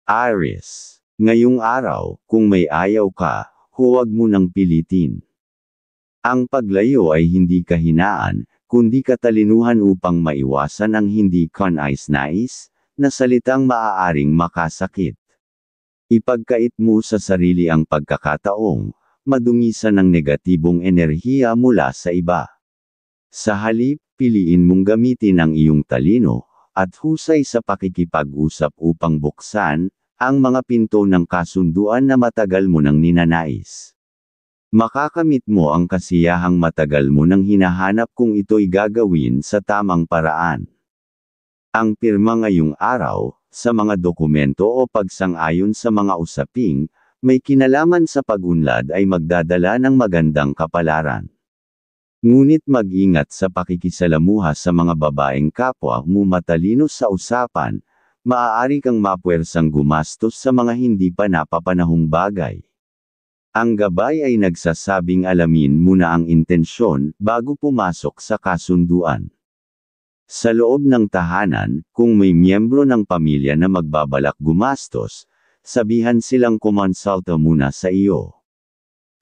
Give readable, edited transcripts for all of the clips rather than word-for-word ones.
Aries. Ngayong araw, kung may ayaw ka, huwag mo nang pilitin. Ang paglayo ay hindi kahinaan, kundi katalinuhan upang maiwasan ang hindi kanais-nais na salitang maaaring makasakit. Ipagkait mo sa sarili ang pagkakataong madungisan ng negatibong enerhiya mula sa iba. Sa halip, piliin mong gamitin ang iyong talino at husay sa pakikipag-usap upang buksan ang mga pinto ng kasunduan na matagal mo nang ninanais. Makakamit mo ang kasiyahang matagal mo nang hinahanap kung ito'y gagawin sa tamang paraan. Ang pirma ngayong araw, sa mga dokumento o pagsang-ayon sa mga usaping, may kinalaman sa pag-unlad ay magdadala ng magandang kapalaran. Ngunit mag-ingat sa pakikisalamuha sa mga babaeng kapwa mo matalino sa usapan, maaari kang mapuwersang gumastos sa mga hindi pa napapanahong bagay. Ang gabay ay nagsasabing alamin muna ang intensyon bago pumasok sa kasunduan. Sa loob ng tahanan, kung may miyembro ng pamilya na magbabalak gumastos, sabihan silang kumonsulta muna sa iyo.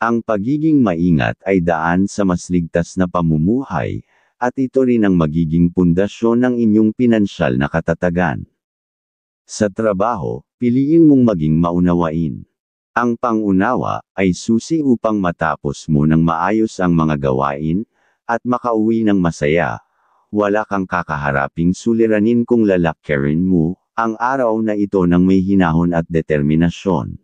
Ang pagiging maingat ay daan sa mas ligtas na pamumuhay, at ito rin ang magiging pundasyon ng inyong pinansyal na katatagan. Sa trabaho, piliin mong maging maunawain. Ang pangunawa ay susi upang matapos mo ng maayos ang mga gawain, at makauwi ng masaya. Wala kang kakaharaping suliranin kung lalakarin mo ang araw na ito ng may hinahon at determinasyon.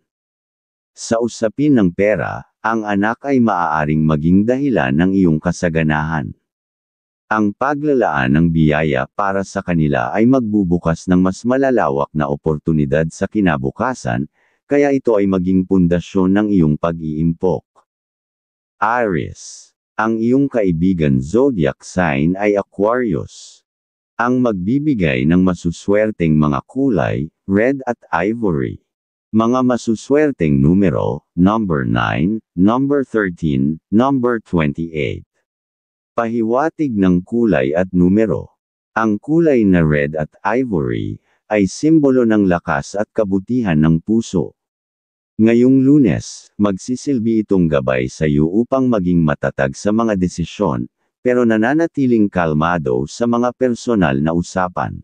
Sa usapin ng pera, ang anak ay maaaring maging dahilan ng iyong kasaganahan. Ang paglalaan ng biyaya para sa kanila ay magbubukas ng mas malalawak na oportunidad sa kinabukasan, kaya ito ay maging pundasyon ng iyong pag-iimpok. Aries. Ang iyong kaibigan zodiac sign ay Aquarius. Ang magbibigay ng masuswerteng mga kulay, red at ivory. Mga masuswerteng numero, number 9, number 13, number 28. Pahiwatig ng kulay at numero. Ang kulay na red at ivory ay simbolo ng lakas at kabutihan ng puso. Ngayong Lunes, magsisilbi itong gabay sa iyo upang maging matatag sa mga desisyon, pero nananatiling kalmado sa mga personal na usapan.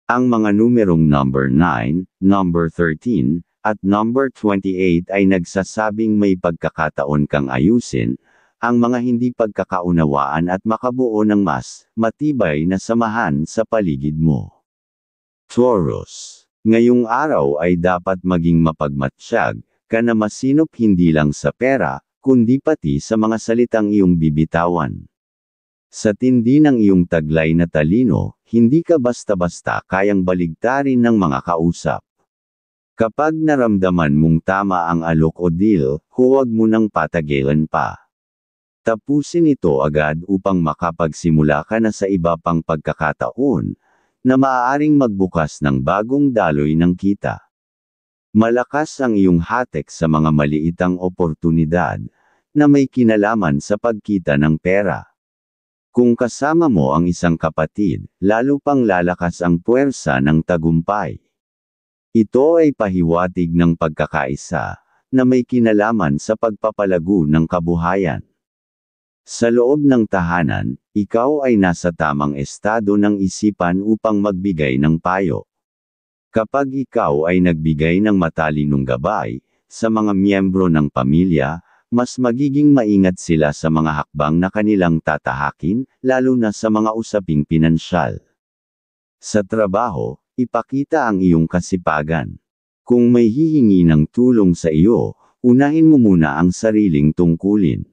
Ang mga numerong number 9, number 13, at number 28 ay nagsasabing may pagkakataon kang ayusin ang mga hindi pagkakaunawaan at makabuo ng mas matibay na samahan sa paligid mo. Taurus. Ngayong araw ay dapat maging mapagmatsyag ka na masinop hindi lang sa pera, kundi pati sa mga salitang iyong bibitawan. Sa tindi ng iyong taglay na talino, hindi ka basta-basta kayang baligtarin ng mga kausap. Kapag naramdaman mong tama ang alok o deal, huwag mo nang patagilan pa. Tapusin ito agad upang makapagsimula ka na sa iba pang pagkakataon, na maaaring magbukas ng bagong daloy ng kita. Malakas ang iyong hatek sa mga maliitang oportunidad, na may kinalaman sa pagkita ng pera. Kung kasama mo ang isang kapatid, lalo pang lalakas ang puwersa ng tagumpay. Ito ay pahiwatig ng pagkakaisa, na may kinalaman sa pagpapalago ng kabuhayan. Sa loob ng tahanan, ikaw ay nasa tamang estado ng isipan upang magbigay ng payo. Kapag ikaw ay nagbigay ng matalinong gabay sa mga miyembro ng pamilya, mas magiging maingat sila sa mga hakbang na kanilang tatahakin, lalo na sa mga usaping pinansyal. Sa trabaho, ipakita ang iyong kasipagan. Kung may hihingi ng tulong sa iyo, unahin mo muna ang sariling tungkulin.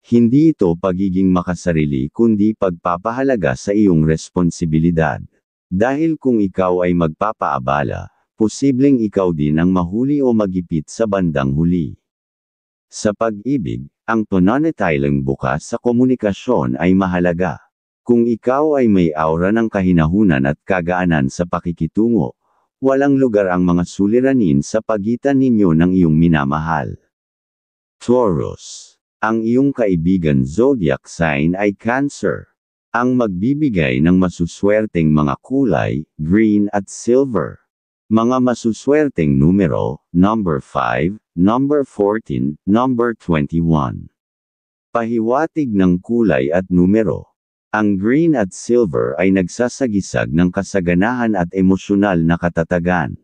Hindi ito pagiging makasarili kundi pagpapahalaga sa iyong responsibilidad. Dahil kung ikaw ay magpapaabala, posibleng ikaw din ang mahuli o magipit sa bandang huli. Sa pag-ibig, ang pananatiling bukas sa komunikasyon ay mahalaga. Kung ikaw ay may aura ng kahinahunan at kagaanan sa pakikitungo, walang lugar ang mga suliranin sa pagitan ninyo ng iyong minamahal. Taurus. Ang iyong kaibigan zodiac sign ay Cancer. Ang magbibigay ng masuswerteng mga kulay, green at silver. Mga masuswerteng numero, number 5, number 14, number 21. Pahiwatig ng kulay at numero. Ang green at silver ay nagsasagisag ng kasaganahan at emosyonal na katatagan.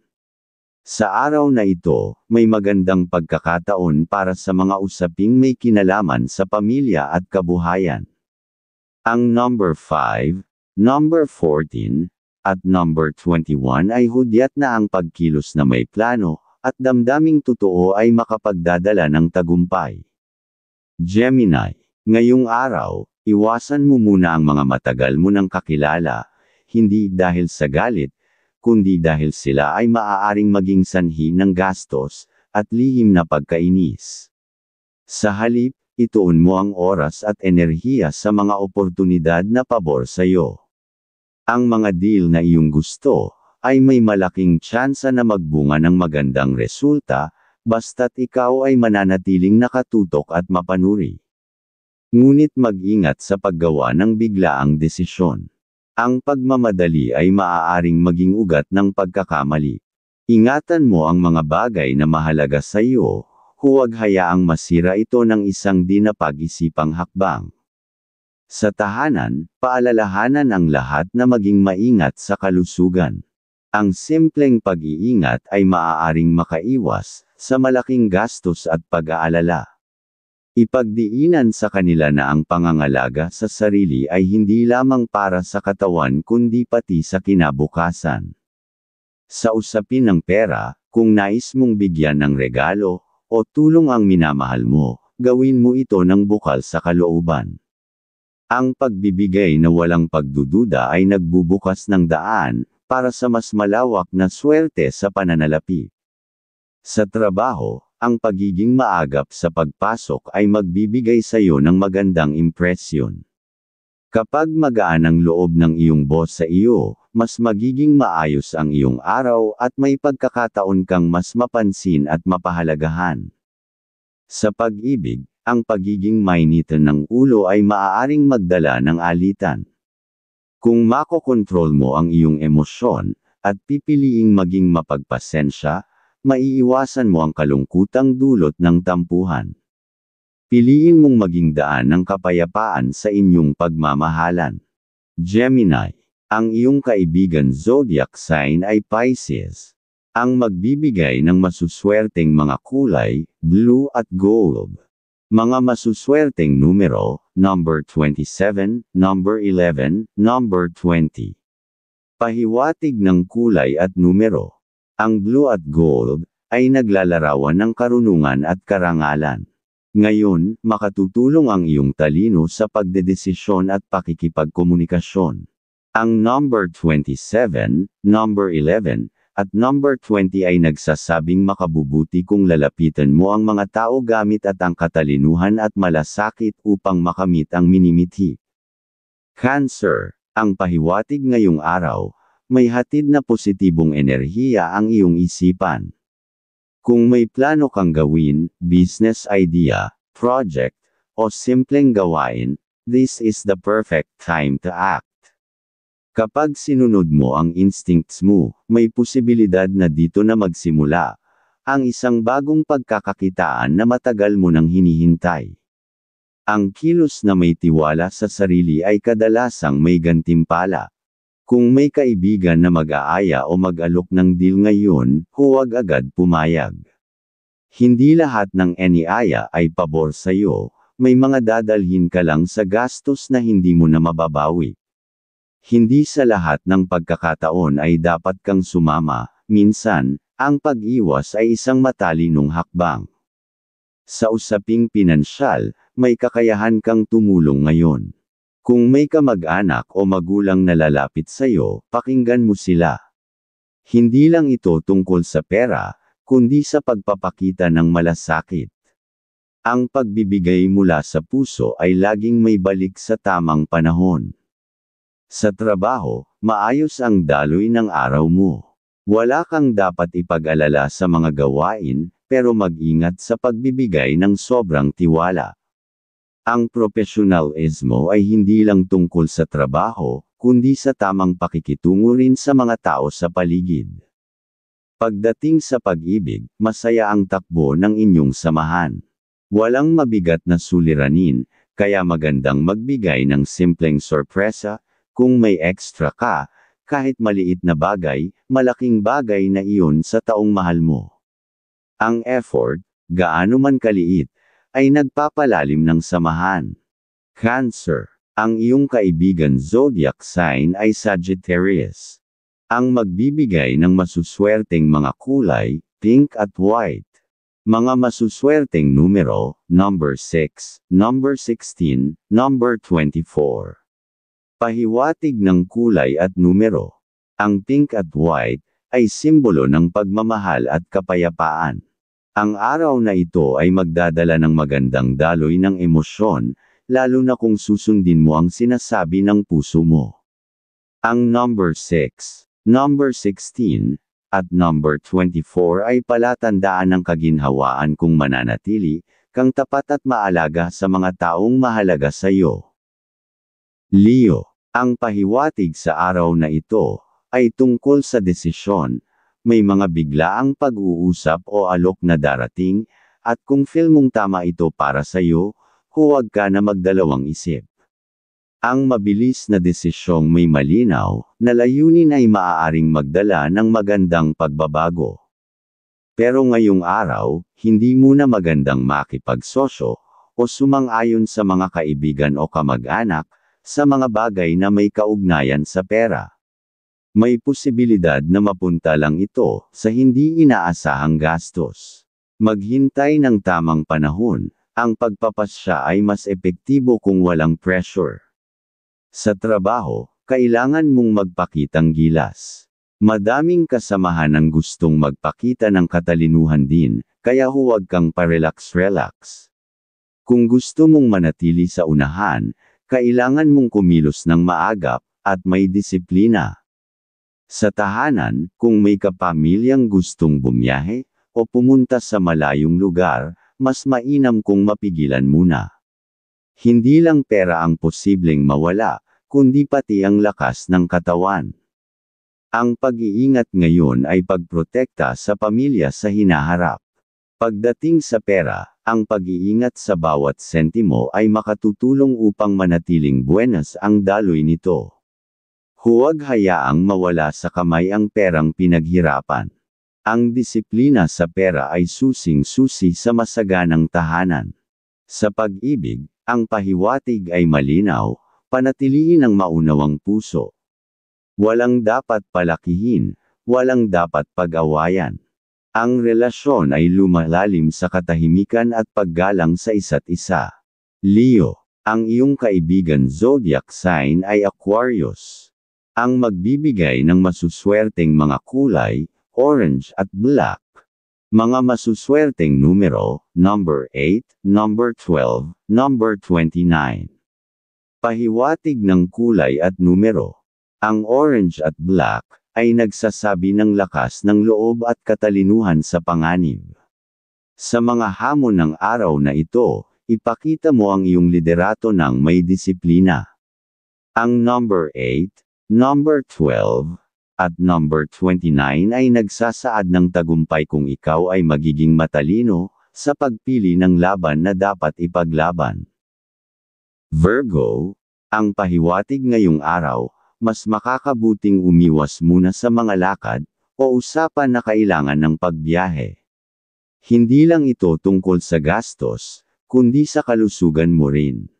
Sa araw na ito, may magandang pagkakataon para sa mga usaping may kinalaman sa pamilya at kabuhayan. Ang number 5, number 14, at number 21 ay hudyat na ang pagkilos na may plano, at damdaming totoo ay makapagdadala ng tagumpay. Gemini, ngayong araw, iwasan mo muna ang mga matagal mo nang kakilala, hindi dahil sa galit, kundi dahil sila ay maaaring maging sanhi ng gastos, at lihim na pagkainis. Sa halip, ituon mo ang oras at enerhiya sa mga oportunidad na pabor sa iyo. Ang mga deal na iyong gusto, ay may malaking tsansa na magbunga ng magandang resulta, basta't ikaw ay mananatiling nakatutok at mapanuri. Ngunit mag-ingat sa paggawa ng biglaang desisyon. Ang pagmamadali ay maaaring maging ugat ng pagkakamali. Ingatan mo ang mga bagay na mahalaga sa iyo, huwag hayaang masira ito ng isang di napag-isipang hakbang. Sa tahanan, paalalahanan ang lahat na maging maingat sa kalusugan. Ang simpleng pag-iingat ay maaaring makaiwas sa malaking gastos at pag-aalala. Ipagdiinan sa kanila na ang pangangalaga sa sarili ay hindi lamang para sa katawan kundi pati sa kinabukasan. Sa usapin ng pera, kung nais mong bigyan ng regalo o tulong ang minamahal mo, gawin mo ito ng bukal sa kalooban. Ang pagbibigay na walang pagdududa ay nagbubukas ng daan para sa mas malawak na swerte sa pananalapi. Sa trabaho, ang pagiging maagap sa pagpasok ay magbibigay sa iyo ng magandang impresyon. Kapag magaan ang loob ng iyong boss sa iyo, mas magiging maayos ang iyong araw at may pagkakataon kang mas mapansin at mapahalagahan. Sa pag-ibig, ang pagiging mainitan ng ulo ay maaaring magdala ng alitan. Kung makokontrol mo ang iyong emosyon, at pipiliing maging mapagpasensya, maiiwasan mo ang kalungkutang dulot ng tampuhan. Piliin mong maging daan ng kapayapaan sa inyong pagmamahalan. Gemini, ang iyong kaibigan zodiac sign ay Pisces. Ang magbibigay ng masuswerteng mga kulay, blue at gold. Mga masuswerteng numero, number 27, number 11, number 20. Pahiwatig ng kulay at numero. Ang blue at gold, ay naglalarawan ng karunungan at karangalan. Ngayon, makatutulong ang iyong talino sa pagdedesisyon at pakikipagkomunikasyon. Ang number 27, number 11, at number 20 ay nagsasabing makabubuti kung lalapitan mo ang mga tao gamit at ang katalinuhan at malasakit upang makamit ang minimithi. Cancer, ang pahiwatig ngayong araw, may hatid na positibong enerhiya ang iyong isipan. Kung may plano kang gawin, business idea, project, o simpleng gawain, this is the perfect time to act. Kapag sinunod mo ang instincts mo, may posibilidad na dito na magsimula ang isang bagong pagkakakitaan na matagal mo nang hinihintay. Ang kilos na may tiwala sa sarili ay kadalasang may gantimpala. Kung may kaibigan na mag-aaya o mag-alok ng deal ngayon, huwag agad pumayag. Hindi lahat ng iniaya ay pabor sa iyo, may mga dadalhin ka lang sa gastos na hindi mo na mababawi. Hindi sa lahat ng pagkakataon ay dapat kang sumama, minsan, ang pag-iwas ay isang matalinong hakbang. Sa usaping pinansyal, may kakayahan kang tumulong ngayon. Kung may kamag-anak o magulang na lalapit sa iyo, pakinggan mo sila. Hindi lang ito tungkol sa pera, kundi sa pagpapakita ng malasakit. Ang pagbibigay mula sa puso ay laging may balik sa tamang panahon. Sa trabaho, maayos ang daloy ng araw mo. Wala kang dapat ipag-alala sa mga gawain, pero mag-ingat sa pagbibigay ng sobrang tiwala. Ang profesionalismo ay hindi lang tungkol sa trabaho, kundi sa tamang pakikitungo rin sa mga tao sa paligid. Pagdating sa pag-ibig, masaya ang takbo ng inyong samahan. Walang mabigat na suliranin, kaya magandang magbigay ng simpleng sorpresa, kung may extra ka, kahit maliit na bagay, malaking bagay na iyon sa taong mahal mo. Ang effort, gaano man kaliit, ay nagpapalalim ng samahan. Cancer. Ang iyong kaibigan zodiac sign ay Sagittarius. Ang magbibigay ng masuswerteng mga kulay, pink at white. Mga masuswerteng numero, number 6, number 16, number 24. Pahiwatig ng kulay at numero. Ang pink at white ay simbolo ng pagmamahal at kapayapaan. Ang araw na ito ay magdadala ng magandang daloy ng emosyon, lalo na kung susundin mo ang sinasabi ng puso mo. Ang number 6, number 16, at number 24 ay palatandaan ng kaginhawaan kung mananatili kang tapat at maalaga sa mga taong mahalaga sa iyo. Leo. Ang pahiwatig sa araw na ito ay tungkol sa desisyon, may mga biglaang pag-uusap o alok na darating, at kung feel mong tama ito para sa iyo, huwag ka na magdalawang isip. Ang mabilis na desisyong may malinaw na layunin ay maaaring magdala ng magandang pagbabago. Pero ngayong araw, hindi muna magandang makipagsosyo o sumang-ayon sa mga kaibigan o kamag-anak sa mga bagay na may kaugnayan sa pera. May posibilidad na mapunta lang ito sa hindi inaasahang gastos. Maghintay ng tamang panahon, ang pagpapasya ay mas epektibo kung walang pressure. Sa trabaho, kailangan mong magpakitang gilas. Madaming kasamahan ang gustong magpakita ng katalinuhan din, kaya huwag kang parelax-relax. Kung gusto mong manatili sa unahan, kailangan mong kumilos ng maagap, at may disiplina. Sa tahanan, kung may kapamilyang gustong bumiyahe, o pumunta sa malayong lugar, mas mainam kung mapigilan muna. Hindi lang pera ang posibleng mawala, kundi pati ang lakas ng katawan. Ang pag-iingat ngayon ay pagprotekta sa pamilya sa hinaharap. Pagdating sa pera, ang pag-iingat sa bawat sentimo ay makatutulong upang manatiling buenas ang daloy nito. Huwag hayaang mawala sa kamay ang perang pinaghirapan. Ang disiplina sa pera ay susing-susi sa masaganang tahanan. Sa pag-ibig, ang pahiwatig ay malinaw, panatilihin ang maunawang puso. Walang dapat palakihin, walang dapat pag-awayan. Ang relasyon ay lumalalim sa katahimikan at paggalang sa isa't isa. Leo. Ang iyong kaibigan zodiac sign ay Aquarius. Ang magbibigay ng masuswerteng mga kulay, orange at black. Mga masuswerteng numero, number 8, number 12, number 29. Pahiwatig ng kulay at numero. Ang orange at black ay nagsasabi ng lakas ng loob at katalinuhan sa panganib. Sa mga hamon ng araw na ito, ipakita mo ang iyong liderato ng may disiplina. Ang number 8, number 12, at number 29 ay nagsasaad ng tagumpay kung ikaw ay magiging matalino sa pagpili ng laban na dapat ipaglaban. Virgo. Ang pahiwatig ngayong araw, mas makakabuting umiwas muna sa mga lakad, o usapan na kailangan ng pagbiyahe. Hindi lang ito tungkol sa gastos, kundi sa kalusugan mo rin.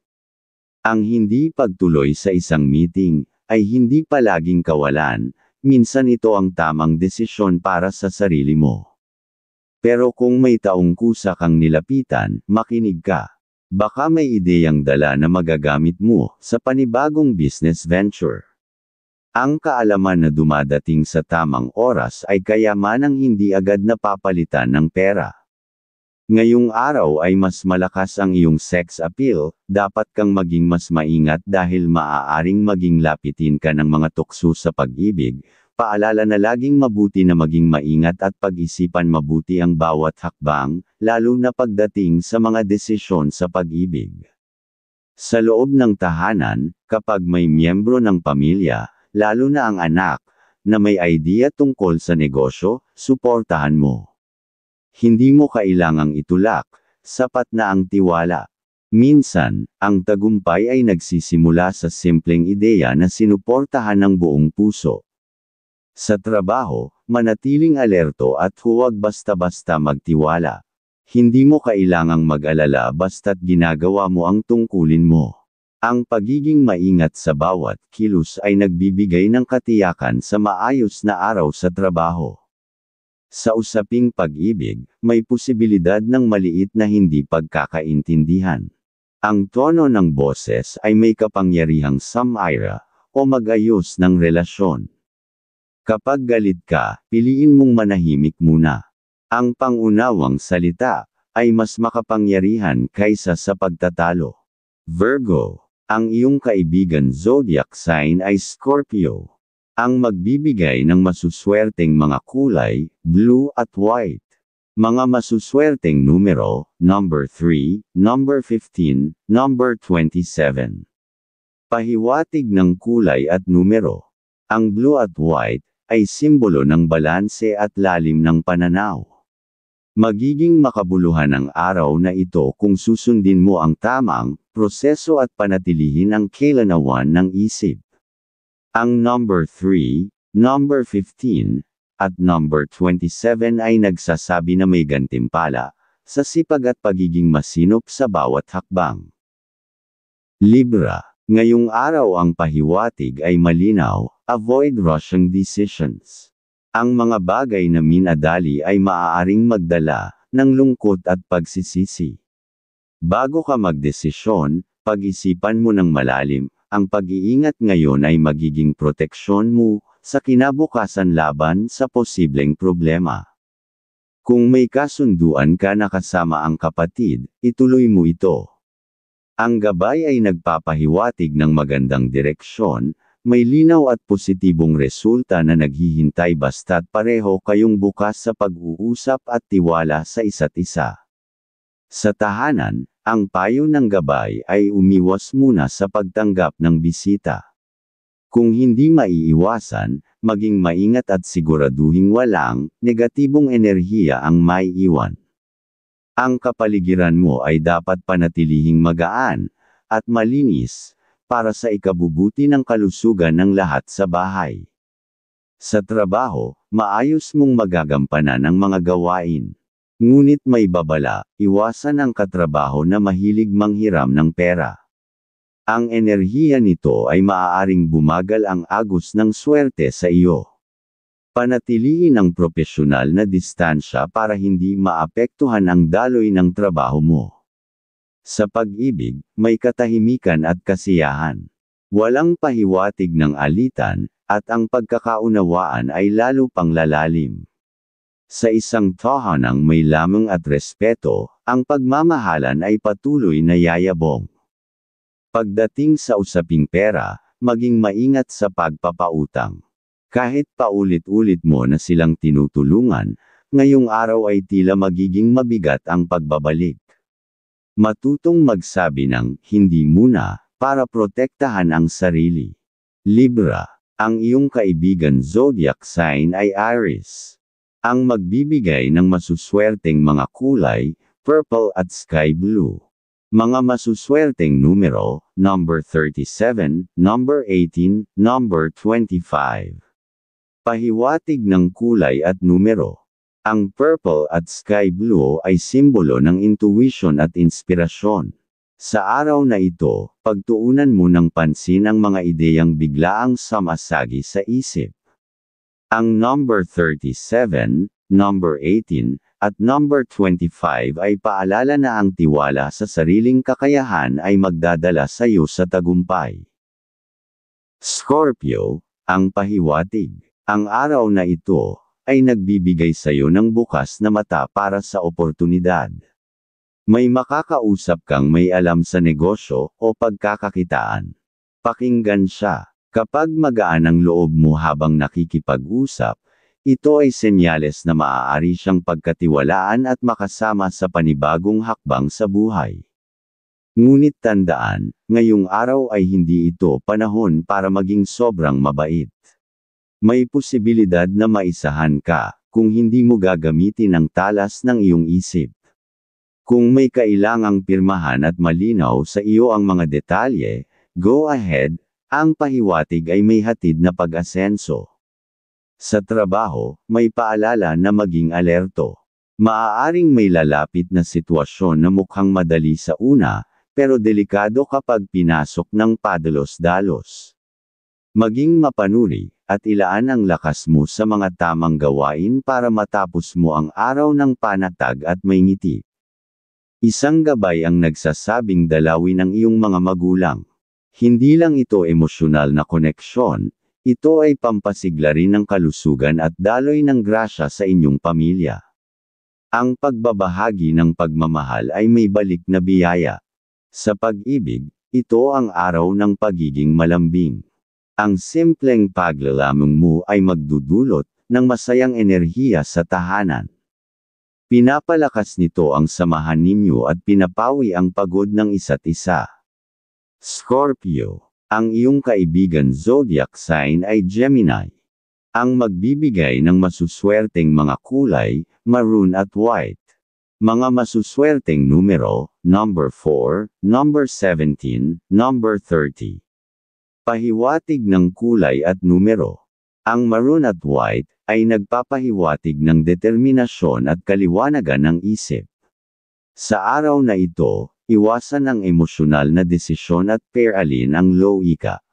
Ang hindi pagtuloy sa isang meeting, ay hindi palaging kawalan, minsan ito ang tamang desisyon para sa sarili mo. Pero kung may taong kusa kang nilapitan, makinig ka. Baka may ideyang dala na magagamit mo sa panibagong business venture. Ang kaalaman na dumadating sa tamang oras ay kayamanang hindi agad napapalitan ng pera. Ngayong araw ay mas malakas ang iyong sex appeal, dapat kang maging mas maingat dahil maaaring maging lapitin ka ng mga tukso sa pag-ibig. Paalala na laging mabuti na maging maingat at pag-isipan mabuti ang bawat hakbang, lalo na pagdating sa mga desisyon sa pag-ibig. Sa loob ng tahanan, kapag may miyembro ng pamilya, lalo na ang anak, na may idea tungkol sa negosyo, suportahan mo. Hindi mo kailangang itulak, sapat na ang tiwala. Minsan, ang tagumpay ay nagsisimula sa simpleng ideya na sinuportahan ng buong puso. Sa trabaho, manatiling alerto at huwag basta-basta magtiwala. Hindi mo kailangang mag-alala basta't ginagawa mo ang tungkulin mo. Ang pagiging maingat sa bawat kilos ay nagbibigay ng katiyakan sa maayos na araw sa trabaho. Sa usaping pag-ibig, may posibilidad ng maliit na hindi pagkakaintindihan. Ang tono ng boses ay may kapangyarihang sumira o mag-ayos ng relasyon. Kapag galit ka, piliin mong manahimik muna. Ang pangunawang salita ay mas makapangyarihan kaysa sa pagtatalo. Virgo, ang iyong kaibigan zodiac sign ay Scorpio. Ang magbibigay ng masuswerteng mga kulay, blue at white. Mga masuswerteng numero, number 3, number 15, number 27. Pahiwatig ng kulay at numero. Ang blue at white ay simbolo ng balanse at lalim ng pananaw. Magiging makabuluhan ang araw na ito kung susundin mo ang tamang proseso at panatilihin ang kailanawan ng isip. Ang number 3, number 15, at number 27 ay nagsasabi na may gantimpala sa sipag at pagiging masinop sa bawat hakbang. Libra, ngayong araw ang pahiwatig ay malinaw, avoid rushing decisions. Ang mga bagay na minadali ay maaaring magdala ng lungkot at pagsisisi. Bago ka magdesisyon, pag-isipan mo ng malalim. Ang pag-iingat ngayon ay magiging proteksyon mo sa kinabukasan laban sa posibleng problema. Kung may kasunduan ka na kasama ang kapatid, ituloy mo ito. Ang gabay ay nagpapahiwatig ng magandang direksyon, may linaw at positibong resulta na naghihintay basta't pareho kayong bukas sa pag-uusap at tiwala sa isa't isa. Sa tahanan, ang payo ng gabay ay umiwas muna sa pagtanggap ng bisita. Kung hindi maiiwasan, maging maingat at siguraduhing walang negatibong enerhiya ang maiiwan. Ang kapaligiran mo ay dapat panatilihing magaan at malinis para sa ikabubuti ng kalusugan ng lahat sa bahay. Sa trabaho, maayos mong magagampanan ang mga gawain. Ngunit may babala, iwasan ang katrabaho na mahilig manghiram ng pera. Ang enerhiya nito ay maaaring bumagal ang agos ng swerte sa iyo. Panatilihin ang propesyonal na distansya para hindi maapektuhan ang daloy ng trabaho mo. Sa pag-ibig, may katahimikan at kasiyahan. Walang pahiwatig ng alitan, at ang pagkakaunawaan ay lalo pang lalalim. Sa isang tahanang may lamang at respeto, ang pagmamahalan ay patuloy na yayabong. Pagdating sa usaping pera, maging maingat sa pagpapautang. Kahit paulit-ulit mo na silang tinutulungan, ngayong araw ay tila magiging mabigat ang pagbabalik. Matutong magsabi ng hindi muna para protektahan ang sarili. Libra, ang iyong kaibigan zodiac sign ay Aries. Ang magbibigay ng masuswerteng mga kulay, purple at sky blue. Mga masuswerteng numero, number 37, number 18, number 25. Pahiwatig ng kulay at numero. Ang purple at sky blue ay simbolo ng intuition at inspirasyon. Sa araw na ito, pagtuunan mo ng pansin ang mga ideyang biglaang sumasagi sa isip. Ang number 37, number 18, at number 25 ay paalala na ang tiwala sa sariling kakayahan ay magdadala sa iyo sa tagumpay. Scorpio, ang pahiwatig. Ang araw na ito ay nagbibigay sa iyo ng bukas na mata para sa oportunidad. May makakausap kang may alam sa negosyo o pagkakakitaan. Pakinggan siya. Kapag magaan ang loob mo habang nakikipag-usap, ito ay senyales na maaari siyang pagkatiwalaan at makasama sa panibagong hakbang sa buhay. Ngunit tandaan, ngayong araw ay hindi ito panahon para maging sobrang mabait. May posibilidad na maisahan ka, kung hindi mo gagamitin ang talas ng iyong isip. Kung may kailangang pirmahan at malinaw sa iyo ang mga detalye, go ahead, ang pahiwatig ay may hatid na pag-asenso. Sa trabaho, may paalala na maging alerto. Maaaring may lalapit na sitwasyon na mukhang madali sa una, pero delikado kapag pinasok ng padalos-dalos. Maging mapanuri, at ilaan ang lakas mo sa mga tamang gawain para matapos mo ang araw ng panatag at may ngiti. Isang gabay ang nagsasabing dalawin ang iyong mga magulang. Hindi lang ito emosyonal na koneksyon, ito ay pampasigla rin ng kalusugan at daloy ng grasya sa inyong pamilya. Ang pagbabahagi ng pagmamahal ay may balik na biyaya. Sa pag-ibig, ito ang araw ng pagiging malambing. Ang simpleng paglalamang mo ay magdudulot ng masayang enerhiya sa tahanan. Pinapalakas nito ang samahan ninyo at pinapawi ang pagod ng isa't isa. Scorpio, ang iyong kaibigan zodiac sign ay Gemini. Ang magbibigay ng masuswerteng mga kulay, maroon at white. Mga masuswerteng numero, number 4, number 17, number 30. Pahiwatig ng kulay at numero. Ang maroon at white ay nagpapahiwatig ng determinasyon at kaliwanagan ng isip. Sa araw na ito, iwasan ang emosyonal na desisyon at pairalin ang loika.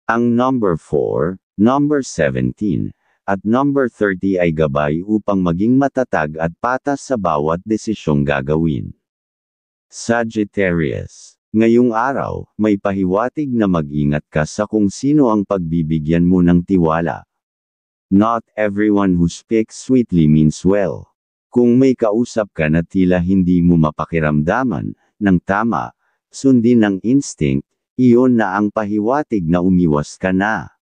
Ang number 4, number 17, at number 30 ay gabay upang maging matatag at patas sa bawat desisyong gagawin. Sagittarius, ngayong araw, may pahiwatig na mag-ingat ka sa kung sino ang pagbibigyan mo ng tiwala. Not everyone who speaks sweetly means well. Kung may kausap ka na tila hindi mo mapakiramdaman ng tama, sundin ang instinct, iyon na ang pahiwatig na umiwas ka na.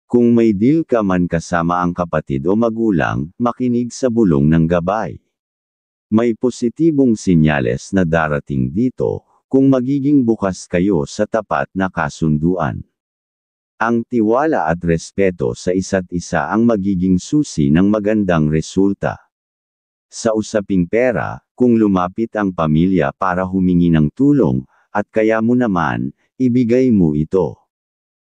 Kung may deal ka man kasama ang kapatid o magulang, makinig sa bulong ng gabay. May positibong sinyales na darating dito, kung magiging bukas kayo sa tapat na kasunduan. Ang tiwala at respeto sa isa't isa ang magiging susi ng magandang resulta. Sa usaping pera, kung lumapit ang pamilya para humingi ng tulong, at kaya mo naman, ibigay mo ito.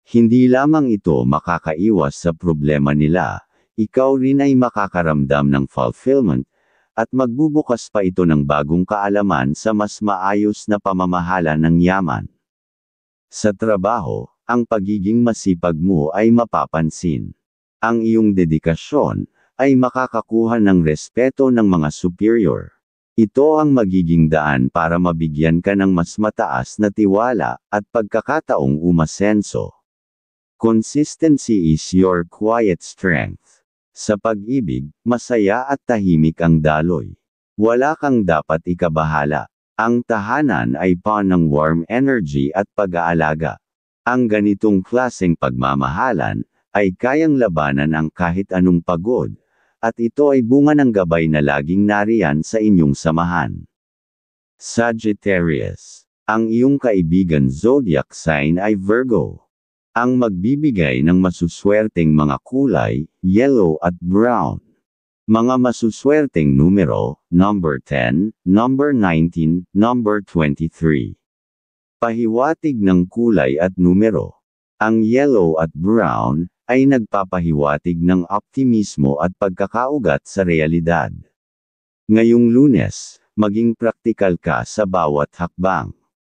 Hindi lamang ito makakaiwas sa problema nila, ikaw rin ay makakaramdam ng fulfillment, at magbubukas pa ito ng bagong kaalaman sa mas maayos na pamamahala ng yaman. Sa trabaho, ang pagiging masipag mo ay mapapansin. Ang iyong dedikasyon ay makakakuha ng respeto ng mga superior. Ito ang magiging daan para mabigyan ka ng mas mataas na tiwala at pagkakataong umasenso. Consistency is your quiet strength. Sa pag-ibig, masaya at tahimik ang daloy. Wala kang dapat ikabahala. Ang tahanan ay pawn ng warm energy at pag-aalaga. Ang ganitong klaseng pagmamahalan ay kayang labanan ang kahit anong pagod, at ito ay bunga ng gabay na laging nariyan sa inyong samahan. Sagittarius, ang iyong kaibigan zodiac sign ay Virgo. Ang magbibigay ng masuswerteng mga kulay, yellow at brown. Mga masuswerteng numero, number 10, number 19, number 23. Pahiwatig ng kulay at numero. Ang yellow at brown ay nagpapahiwatig ng optimismo at pagkakaugat sa realidad. Ngayong Lunes, maging praktikal ka sa bawat hakbang.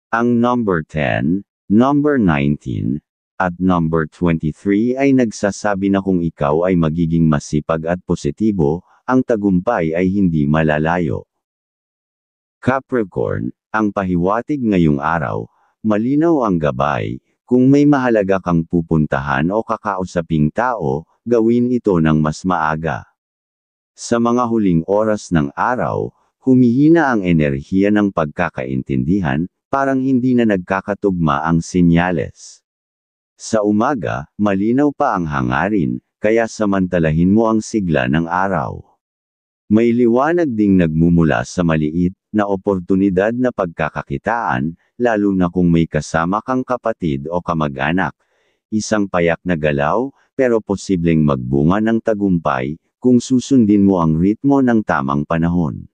Ang number 10, number 19, at number 23 ay nagsasabi na kung ikaw ay magiging masipag at positibo, ang tagumpay ay hindi malalayo. Capricorn, ang pahiwatig ngayong araw, malinaw ang gabay, kung may mahalaga kang pupuntahan o kakausaping tao, gawin ito ng mas maaga. Sa mga huling oras ng araw, humihina ang enerhiya ng pagkakaintindihan, parang hindi na nagkakatugma ang sinyales. Sa umaga, malinaw pa ang hangarin, kaya samantalahin mo ang sigla ng araw. May liwanag ding nagmumula sa maliit na oportunidad na pagkakakitaan, lalo na kung may kasama kang kapatid o kamag-anak. Isang payak na galaw, pero posibleng magbunga ng tagumpay, kung susundin mo ang ritmo ng tamang panahon.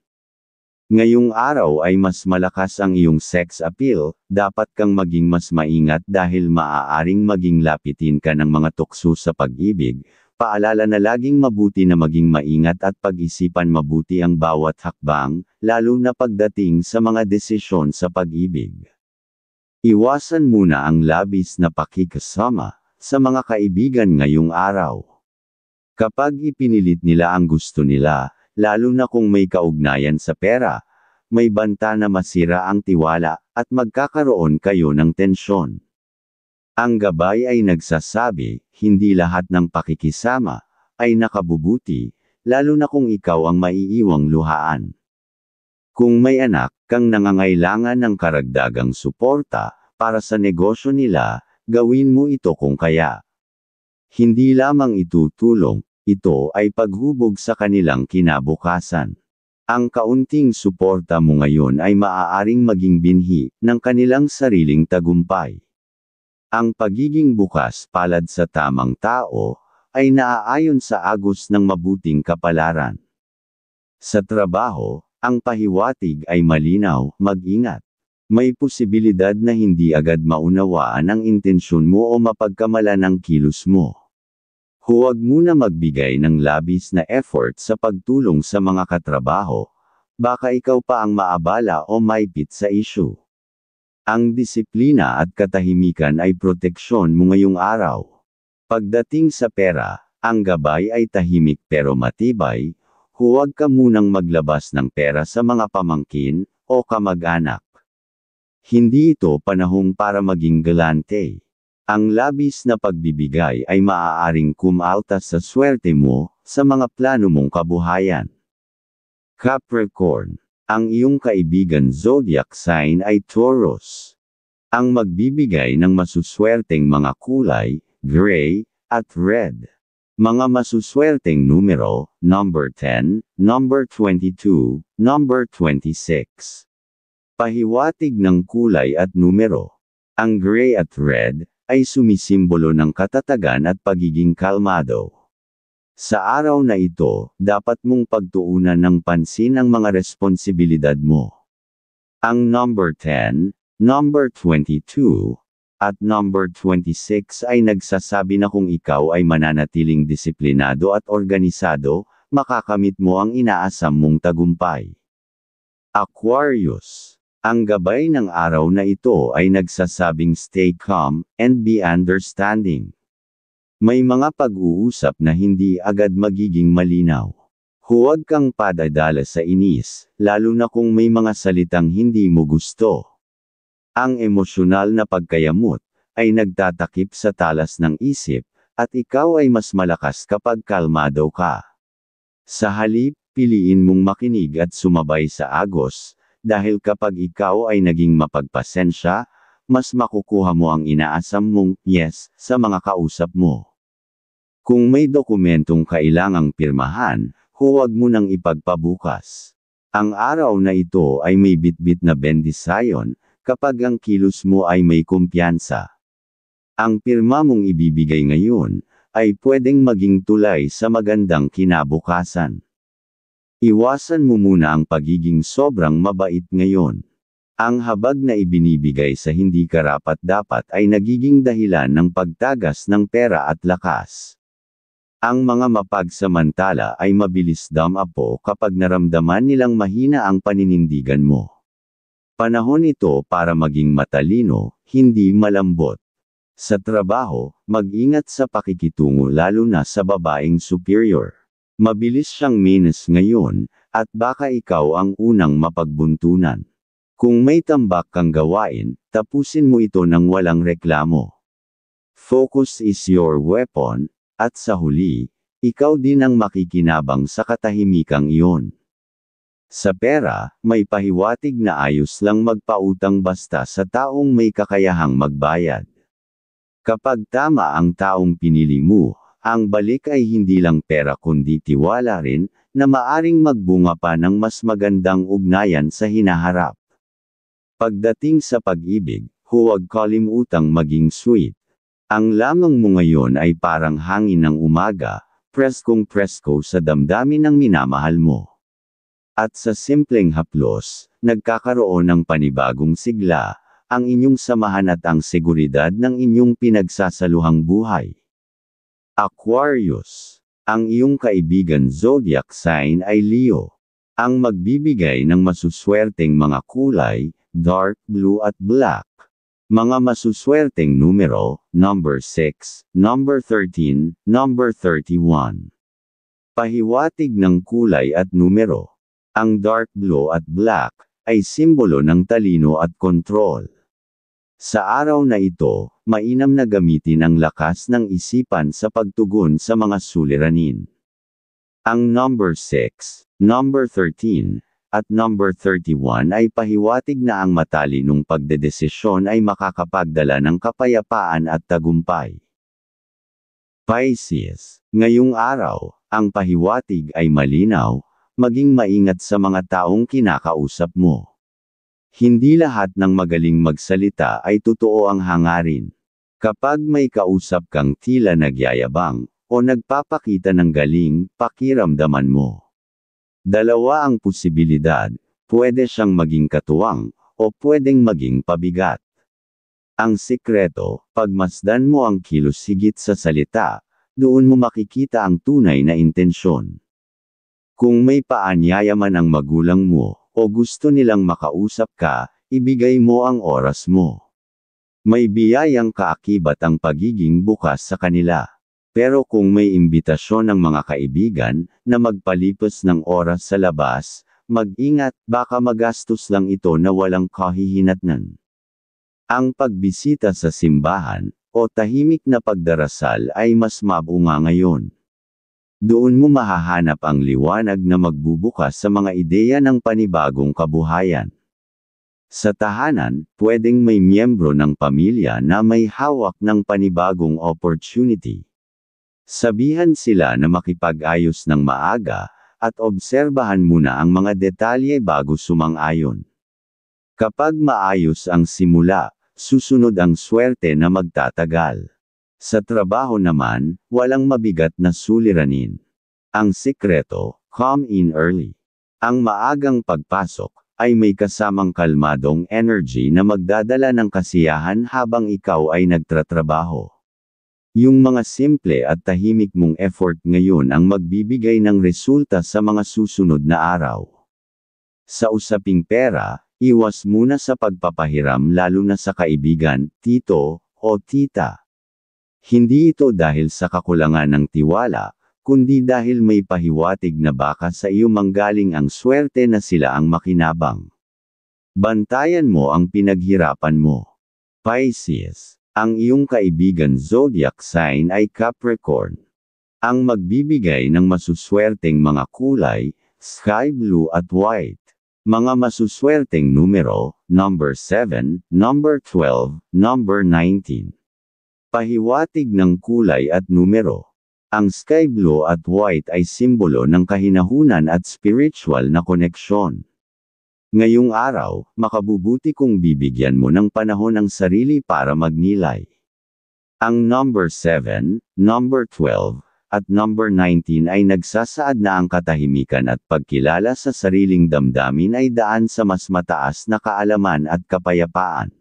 Ngayong araw ay mas malakas ang iyong sex appeal, dapat kang maging mas maingat dahil maaaring maging lapitin ka ng mga tukso sa pag-ibig. Paalala na laging mabuti na maging maingat at pag-isipan mabuti ang bawat hakbang, lalo na pagdating sa mga desisyon sa pag-ibig. Iwasan muna ang labis na pakikasama sa mga kaibigan ngayong araw. Kapag ipinilit nila ang gusto nila, lalo na kung may kaugnayan sa pera, may banta na masira ang tiwala, at magkakaroon kayo ng tensyon. Ang gabay ay nagsasabi, hindi lahat ng pakikisama ay nakabubuti, lalo na kung ikaw ang maiiwang luhaan. Kung may anak kang nangangailangan ng karagdagang suporta para sa negosyo nila, gawin mo ito kung kaya. Hindi lamang itutulong, ito ay paghubog sa kanilang kinabukasan. Ang kaunting suporta mo ngayon ay maaaring maging binhi ng kanilang sariling tagumpay. Ang pagiging bukas palad sa tamang tao ay naaayon sa agos ng mabuting kapalaran. Sa trabaho, ang pahiwatig ay malinaw, mag-ingat. May posibilidad na hindi agad maunawaan ang intensyon mo o mapagkamalan ang kilos mo. Huwag muna magbigay ng labis na effort sa pagtulong sa mga katrabaho, baka ikaw pa ang maabala o maipit sa issue. Ang disiplina at katahimikan ay proteksyon mo ngayong araw. Pagdating sa pera, ang gabay ay tahimik pero matibay, huwag ka munang maglabas ng pera sa mga pamangkin o kamag-anak. Hindi ito panahon para maging galante. Ang labis na pagbibigay ay maaaring kumaltas sa swerte mo, sa mga plano mong kabuhayan. Capricorn. Ang iyong kaibigan zodiac sign ay Taurus. Ang magbibigay ng masuswerteng mga kulay, gray, at red. Mga masuswerteng numero, number 10, number 22, number 26. Pahiwatig ng kulay at numero. Ang gray at red ay sumisimbolo ng katatagan at pagiging kalmado. Sa araw na ito, dapat mong pagtuunan ng pansin ang mga responsibilidad mo. Ang number 10, number 22, at number 26 ay nagsasabi na kung ikaw ay mananatiling disiplinado at organisado, makakamit mo ang inaasam mong tagumpay. Aquarius. Ang gabay ng araw na ito ay nagsasabing stay calm, and be understanding. May mga pag-uusap na hindi agad magiging malinaw. Huwag kang padadala sa inis, lalo na kung may mga salitang hindi mo gusto. Ang emosyonal na pagkayamot ay nagtatakip sa talas ng isip, at ikaw ay mas malakas kapag kalmado ka. Sa halip, piliin mong makinig at sumabay sa agos, dahil kapag ikaw ay naging mapagpasensya, mas makukuha mo ang inaasam mong yes sa mga kausap mo. Kung may dokumentong kailangang pirmahan, huwag mo nang ipagpabukas. Ang araw na ito ay may bitbit na bendisyon, kapag ang kilos mo ay may kumpiyansa. Ang pirma mong ibibigay ngayon, ay pwedeng maging tulay sa magandang kinabukasan. Iwasan mo muna ang pagiging sobrang mabait ngayon. Ang habag na ibinibigay sa hindi karapat-dapat ay nagiging dahilan ng pagtagas ng pera at lakas. Ang mga mapagsamantala ay mabilis damapo kapag naramdaman nilang mahina ang paninindigan mo. Panahon ito para maging matalino, hindi malambot. Sa trabaho, mag-ingat sa pakikitungo lalo na sa babaeng superior. Mabilis siyang minus ngayon, at baka ikaw ang unang mapagbuntunan. Kung may tambak kang gawain, tapusin mo ito ng walang reklamo. Focus is your weapon, at sa huli, ikaw din ang makikinabang sa katahimikang iyon. Sa pera, may pahiwatig na ayos lang magpautang basta sa taong may kakayahang magbayad. Kapag tama ang taong pinili mo, ang balik ay hindi lang pera kundi tiwala rin, na maaring magbunga pa ng mas magandang ugnayan sa hinaharap. Pagdating sa pag-ibig, huwag kalimutang maging sweet. Ang lamang mo ngayon ay parang hangin ng umaga, preskong presko sa damdamin ng minamahal mo. At sa simpleng haplos, nagkakaroon ng panibagong sigla, ang inyong samahan at ang seguridad ng inyong pinagsasaluhang buhay. Aquarius. Ang iyong kaibigan zodiac sign ay Leo. Ang magbibigay ng masuswerteng mga kulay, dark blue at black. Mga masuswerteng numero, number 6, number 13, number 31. Pahiwatig ng kulay at numero. Ang dark blue at black ay simbolo ng talino at kontrol. Sa araw na ito, mainam na gamitin ang lakas ng isipan sa pagtugon sa mga suliranin. Ang number 6, number 13, at number 31 ay pahiwatig na ang matalinong pagdedesisyon ay makakapagdala ng kapayapaan at tagumpay. Pisces. Ngayong araw, ang pahiwatig ay malinaw, maging maingat sa mga taong kinakausap mo. Hindi lahat ng magaling magsalita ay totoo ang hangarin. Kapag may kausap kang tila nagyayabang, o nagpapakita ng galing, pakiramdaman mo. Dalawa ang posibilidad, pwede siyang maging katuwang, o pwedeng maging pabigat. Ang sikreto, pagmasdan mo ang kilos higit sa salita, doon mo makikita ang tunay na intensyon. Kung may paanyaya man ang magulang mo, o gusto nilang makausap ka, ibigay mo ang oras mo. May biyayang kaakibat ang pagiging bukas sa kanila. Pero kung may imbitasyon ng mga kaibigan, na magpalipas ng oras sa labas, mag-ingat, baka magastos lang ito na walang kahihinatnan. Ang pagbisita sa simbahan, o tahimik na pagdarasal ay mas mabunga ngayon. Doon mo mahahanap ang liwanag na magbubukas sa mga ideya ng panibagong kabuhayan. Sa tahanan, pwedeng may miyembro ng pamilya na may hawak ng panibagong opportunity. Sabihan sila na makipag-ayos ng maaga, at obserbahan muna ang mga detalye bago sumang-ayon. Kapag maayos ang simula, susunod ang swerte na magtatagal. Sa trabaho naman, walang mabigat na suliranin. Ang sikreto, come in early. Ang maagang pagpasok, ay may kasamang kalmadong energy na magdadala ng kasiyahan habang ikaw ay nagtatrabaho. Yung mga simple at tahimik mong effort ngayon ang magbibigay ng resulta sa mga susunod na araw. Sa usaping pera, iwas muna sa pagpapahiram lalo na sa kaibigan, tito, o tita. Hindi ito dahil sa kakulangan ng tiwala, kundi dahil may pahiwatig na baka sa iyo manggaling ang swerte na sila ang makinabang. Bantayan mo ang pinaghirapan mo. Pisces. Ang iyong kaibigan zodiac sign ay Capricorn. Ang magbibigay ng masuswerteng mga kulay, sky blue at white. Mga masuswerteng numero, number 7, number 12, number 19. Pahiwatig ng kulay at numero. Ang sky blue at white ay simbolo ng kahinahunan at spiritual na koneksyon. Ngayong araw, makabubuti kung bibigyan mo ng panahon ang sarili para magnilay. Ang number 7, number 12, at number 19 ay nagsasaad na ang katahimikan at pagkilala sa sariling damdamin ay daan sa mas mataas na kaalaman at kapayapaan.